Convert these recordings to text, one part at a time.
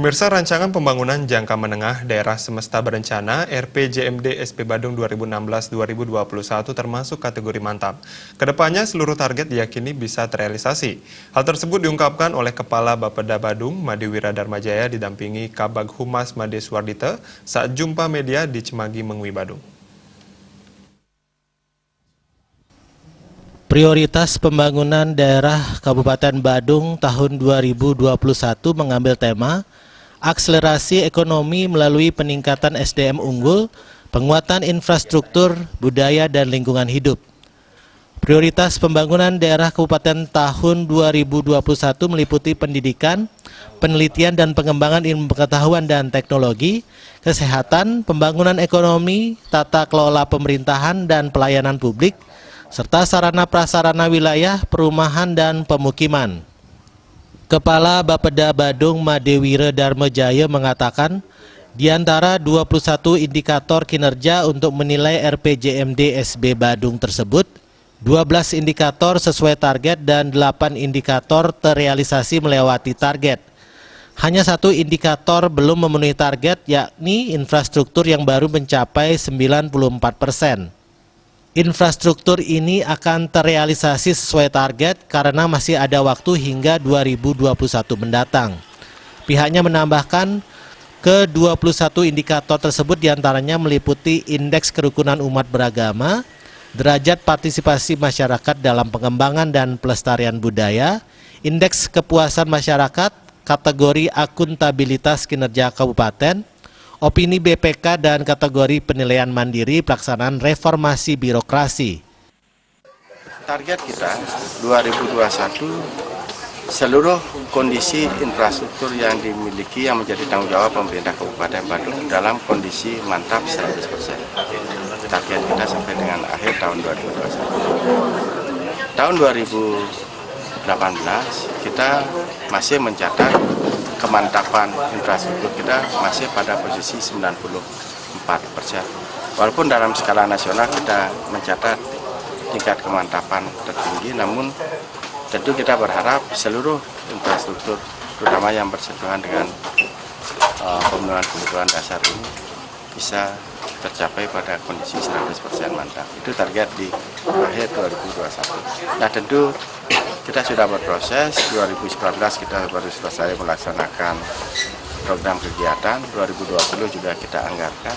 Pemirsa, rancangan pembangunan jangka menengah daerah semesta berencana RPJMD SP Badung 2016-2021 termasuk kategori mantap. Kedepannya seluruh target diyakini bisa terrealisasi. Hal tersebut diungkapkan oleh Kepala Bapeda Badung, Madiwira Darmajaya didampingi Kabag Humas Made Suardite saat jumpa media di Cemagi Mengwi Badung. Prioritas pembangunan daerah Kabupaten Badung tahun 2021 mengambil tema akselerasi ekonomi melalui peningkatan SDM unggul, penguatan infrastruktur, budaya, dan lingkungan hidup. Prioritas pembangunan daerah Kabupaten tahun 2021 meliputi pendidikan, penelitian dan pengembangan ilmu pengetahuan dan teknologi, kesehatan, pembangunan ekonomi, tata kelola pemerintahan dan pelayanan publik, serta sarana prasarana wilayah, perumahan, dan pemukiman. Kepala Bapeda Badung Madiwira Darmajaya mengatakan, di antara 21 indikator kinerja untuk menilai RPJMD SB Badung tersebut, 12 indikator sesuai target dan 8 indikator terrealisasi melewati target. Hanya satu indikator belum memenuhi target, yakni infrastruktur yang baru mencapai 94%. Infrastruktur ini akan terrealisasi sesuai target karena masih ada waktu hingga 2021 mendatang. Pihaknya menambahkan, ke-21 indikator tersebut diantaranya meliputi indeks kerukunan umat beragama, derajat partisipasi masyarakat dalam pengembangan dan pelestarian budaya, indeks kepuasan masyarakat, kategori akuntabilitas kinerja kabupaten, opini BPK, dan kategori penilaian mandiri pelaksanaan reformasi birokrasi. Target kita 2021 seluruh kondisi infrastruktur yang dimiliki yang menjadi tanggung jawab pemerintah Kabupaten Badung dalam kondisi mantap 100%. Target kita sampai dengan akhir tahun 2021. Tahun 2018 kita masih mencatat kemantapan infrastruktur kita masih pada posisi 94%. Walaupun dalam skala nasional kita mencatat tingkat kemantapan tertinggi, namun tentu kita berharap seluruh infrastruktur, terutama yang bersentuhan dengan pemenuhan kebutuhan dasar ini, bisa tercapai pada kondisi 100% mantap. Itu target di akhir 2021. Nah, tentu kita sudah berproses. 2019 kita baru selesai melaksanakan program kegiatan, 2020 juga kita anggarkan.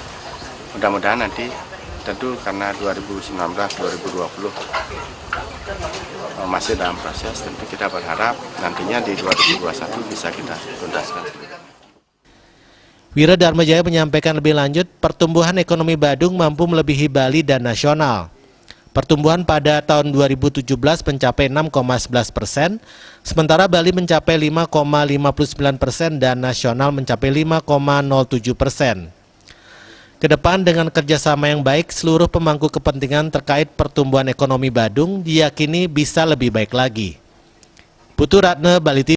Mudah-mudahan nanti tentu karena 2019-2020 masih dalam proses, tentu kita berharap nantinya di 2021 bisa kita tuntaskan. Wira Darmajaya menyampaikan lebih lanjut, pertumbuhan ekonomi Badung mampu melebihi Bali dan nasional. Pertumbuhan pada tahun 2017 mencapai 6,11%, sementara Bali mencapai 5,59% dan nasional mencapai 5,07%. Kedepan dengan kerjasama yang baik, seluruh pemangku kepentingan terkait pertumbuhan ekonomi Badung diyakini bisa lebih baik lagi. Putu Ratne, Bali TV.